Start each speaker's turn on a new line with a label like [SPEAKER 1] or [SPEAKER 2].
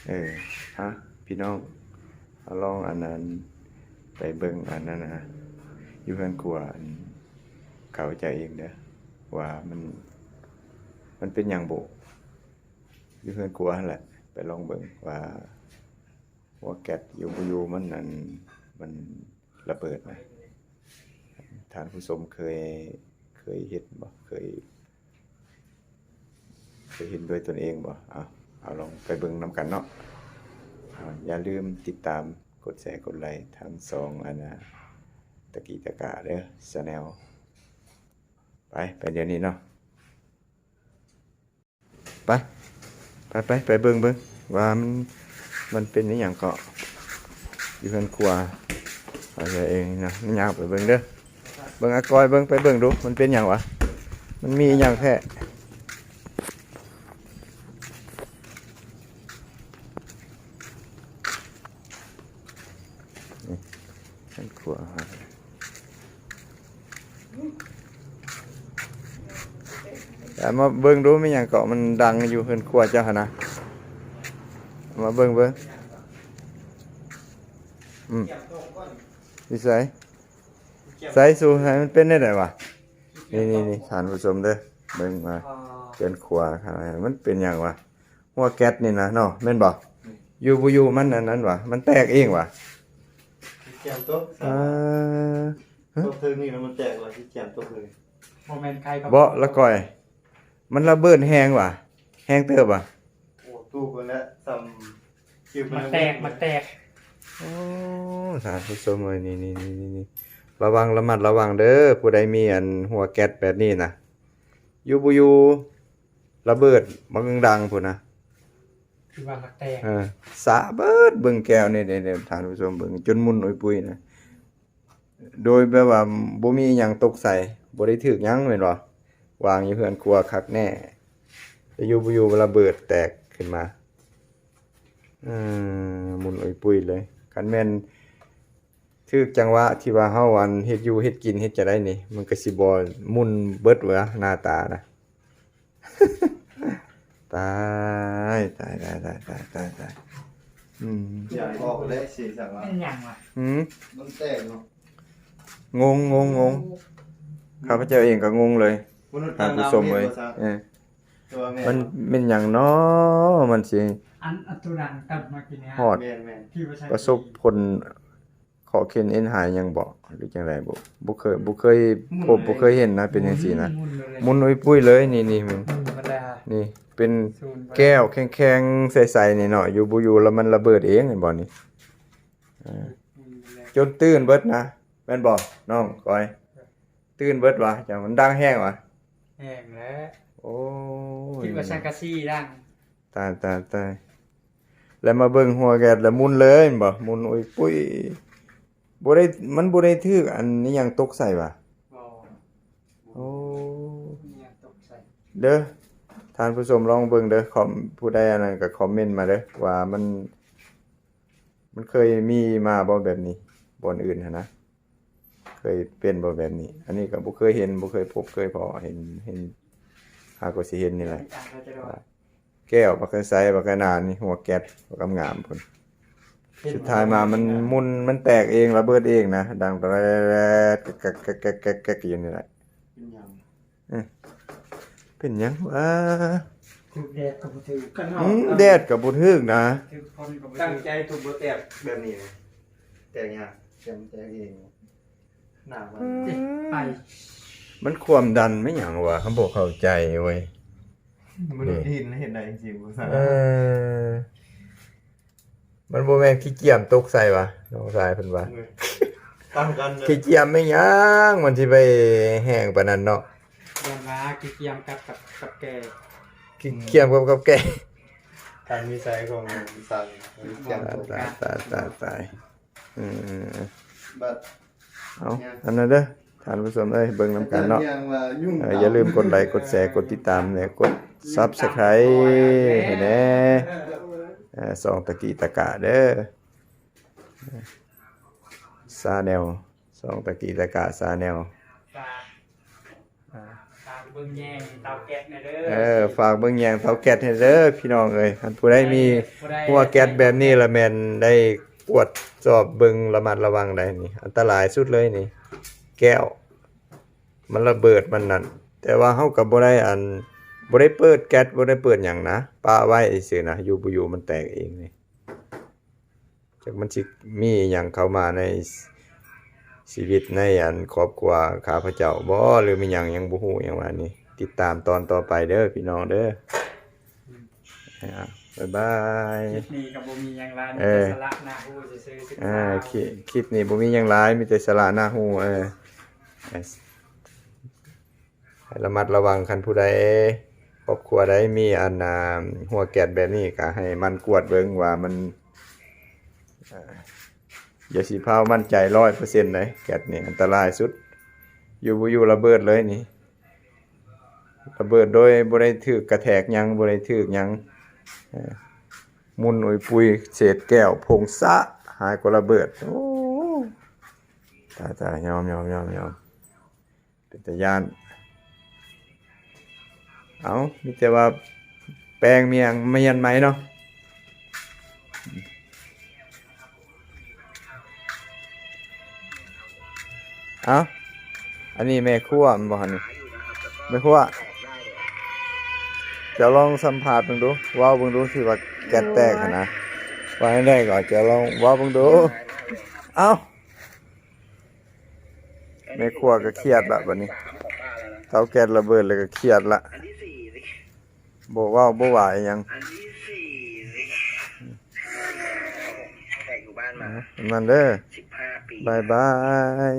[SPEAKER 1] เออฮะพี่น้องเอาลองอันนั้นไปเบิ่งอันนั้นนะอยู่เพื่อนครัวอันเขาใจเองเด้อว่ามันเป็นอย่างโบอยู่เพื่อนครัวนั่นแหละไปลองเบิ่งว่าหัวแก๊สอยู่บ่อยู่มันนั่นมันระเบิดไหมท่านผู้ชมเคยเห็นบ่เคยเห็นด้วยตนเองบ่เอาลองไปเบิ่งนำกันเนาะอย่าลืมติดตามกดแชร์กดไลค์ทั้ง2อันนะตะกี้ตะกะเด้อ Channel ไปเดี๋ยวนี้เนาะไปเบิ่งว่ามันเป็นอหยังก็อยู่เพิ่นครัวเอาเองนะมันยากไปเบิ่งเด้อเบิ่งอากอยเบิ่งไปเบิ่งดูมันเป็นหยังวะมันมีหยังแท้นี่เพิ่นครัวแต่มาเบิ่งดูมีหยังเกาะมันดังอยู่เพิ่นครัวเจ้าหั่นนะมาเบิ่งนิสัยใส่สู่ให้มันเป็นได้ไดวะนี่ท่านผู้ชมเด้อเบิ่งมาเกินครัวอะไรมันเป็นหยังวะหัวแก๊สนี่นะเนาะแม่นบ่อยู่บ่อยู่มันอันนั้นวะมันแตกเองวะ
[SPEAKER 2] แจมโต๊ะโต๊ะถึงนี่แล้วมันแตกว่ะที่แจมโต๊ะเลยโมเมนต์ใครครับ
[SPEAKER 1] บ่ละก่อยมันระเบิดแฮงวะแฮงเติบวะ
[SPEAKER 2] โอ้ตู้คนละซ้ำคิว
[SPEAKER 3] มันแตก
[SPEAKER 1] โอ้ท่านผู้ชมเอ้ยนี่ระมัดระวังเด้อผู้ใดมีอันหัวแก๊สแบบนี้นะอยู่บ่อยู่ระเบิดมันดังพุ่นนะ
[SPEAKER 3] คือว่ามันแตก
[SPEAKER 1] สะเบิดเบิ่งแก้วนี่ท่านผู้ชมเบิ่งจนมุนอุ้ยปุ้ยนะโดยแบบว่าบ่มีหยังตกใส่บ่ได้ถึกหยังแม่นบ่วางอยู่เฮือนครัวคักแน่แต่อยู่บ่อยู่ระเบิดแตกขึ้นมามุนอุ้ยปุ้ยเลยคันแม่นถึกจังหวะที่ว่าเฮาอันเฮ็ดอยู่เฮ็ดกินเฮ็ดจะได้นี่มันก็สิบ่มุนเบิดเว้อหน้าตานะ ตาย
[SPEAKER 2] อยากออกเลยสิสั่งว่า
[SPEAKER 3] เป็นอย่างวะ
[SPEAKER 2] มันแตกเนาะ
[SPEAKER 1] งงข้าพเจ้าเองก็งงเลยท่านผู้ชมเลยมันเป็นอย่างน้อมันสิ
[SPEAKER 3] อันตุดังตับมากินเนี่ย
[SPEAKER 1] ฮอดประสบผลขอเข็นเอ็นหายยังบ่หรือจังไดบ่เคยพบบ่เคยเห็นนะเป็นจังซี่นะมุนอุ้ยปุ้ยเลยนี่มึงนี่เป็นแก้วแข็งๆใสๆนี่เนาะอยู่บ่อยู่แล้วมันระเบิดเองเห็นบ่นี่จนตื่นเบิดนะแม่นบ่น้องก้อยตื่นเบิดวะจังมันดังแฮงวะ
[SPEAKER 3] แห้งแล้ว
[SPEAKER 1] โอ้ย
[SPEAKER 3] คิดว่าชังกะซี่ดัง
[SPEAKER 1] ตายแล้วมาเบิ่งหัวแกดแล้วมุนเลยเห็นบ่มุนอุ้ยปุ้ยมันบ่ได้ถึกอันนี้ยังตกใส่วะโอ้เด้อท่านผู้ชมลองเบิ่งเด้อผู้ใดอันนั้นก็คอมเมนต์มาเด้อว่ามันเคยมีมาบ่แบบนี้บ่อนอื่นหั่นนะเคยเป็นบ่แบบนี้อันนี้ก็บ่เคยเห็นบ่เคยพบเคยพอเห็นหาก็สิเห็นนี่แหละแก้วบักไซบักนานี่หัวแก๊สบักงามพุ่นสุดท้ายมามันแตกเองระเบิดเองนะดังแรดแกกอยู่นี่แหละเป็นหยังวะ
[SPEAKER 3] ถูกแดดกับบ่ถูกกัน
[SPEAKER 1] แดดกับบ่ถึกนะ
[SPEAKER 2] ตั้งใจถูกบ่แตกแบบนี้แตกยากแตกเองหน้ามัน
[SPEAKER 3] ไป
[SPEAKER 1] มันความดันไม่หยังวะเขาบ่เข้าใจเว้ย
[SPEAKER 2] มันเห็นได้จริงๆบ่ซั่น
[SPEAKER 1] มันบ่แม่นขี้เกียจตกใส่วะน้องชายเพิ่นว่า
[SPEAKER 2] ตั้งกัน
[SPEAKER 1] ขี้เกียจไม่หยังมันสิไปแห้งปานนั้นเนาะ
[SPEAKER 3] ยอมว่าขี้เกียจกับแก
[SPEAKER 1] ขี้เกียจกับแก
[SPEAKER 2] การมีไซของสั่น
[SPEAKER 1] ตาย
[SPEAKER 2] บัด
[SPEAKER 1] เอาอันนั้นเด้อท่านผู้ชมเอ้ยเบิ่งนำกันเนาะอย่าลืมกดไลค์กดแชร์กดติดตามและกด Subscribe ให้แน่สองตะกี้ตะกะเด้อChannel สองตะกี้ตะกะChannel
[SPEAKER 3] เบิ่งแยงเตาแก๊สหน่อยเด้อ
[SPEAKER 1] ฝากเบิ่งแยงเตาแก๊สให้เด้อพี่น้องเอ้ยคันผู้ใดมีหัวแก๊สแบบนี้ละแม่นได้ตรวจสอบเบิ่งระมัดระวังได้นี่อันตรายสุดเลยนี่ แก้ว มันระเบิดมันนั่นแต่ว่าเฮาก็บ่ได้บ่ได้เปิดแก๊สบ่ได้เปิดหยังนะปาไว้ซื่อๆนะอยู่บ่อยู่มันแตกเองนี่จักมันสิมีหยังเข้ามาในชีวิตในครอบครัวข้าพเจ้าบ่หรือมีหยังยังบ่ฮู้หยังว่านี่ติดตามตอนต่อไปเด้อพี่น้องเด้อบ๊ายบาย
[SPEAKER 3] คลิปนี้ก็บ่มีหยังหลายมี
[SPEAKER 1] เอ
[SPEAKER 3] แต่
[SPEAKER 1] อ
[SPEAKER 3] สาระน่ารู้ซื่อๆศึก
[SPEAKER 1] คลิปนี้บ่มีหยังหลายมีแต่สาระน่าฮู้ให้ระมัดระวังคันผู้ใดครอบครัวใดมีหัวแก๊สแบบนี้ก็ให้มันกวดเบิ่งว่ามันอย่าสิพามั่นใจ 100% เลยแก๊สนี่อันตรายสุดอยู่บ่อยู่ระเบิดเลยนี่ระเบิดโดยบ่ได้ถูกกระแทกหยังบ่ได้ถูกหยังมุนอุยปุยเศษแก้วผงซะหายก็ระเบิดโอ้ตายๆยอมเป็นตาย้านเอามีแต่ว่าแปลงเมียงเมียนไหมเนาะเอาอันนี้แม่ครัวมันบ่หั่นนี่แม่ครัวจะลองสัมภาษณ์เบิ่งดูเว้าเบิ่งดูสิว่าแก๊สแตกหั่นนะว่าให้ได้ก่อนจะลองเว้าเบิ่งดูเอ้าแม่ครัวก็เครียดละบัดนี้เตาแก๊สระเบิดแล้วก็เครียดละบ่เว้าบ่ว่าอีหยัง
[SPEAKER 4] แต่อยู่บ้านมา
[SPEAKER 1] มันเด้อ
[SPEAKER 4] 15 ปี
[SPEAKER 1] บายบาย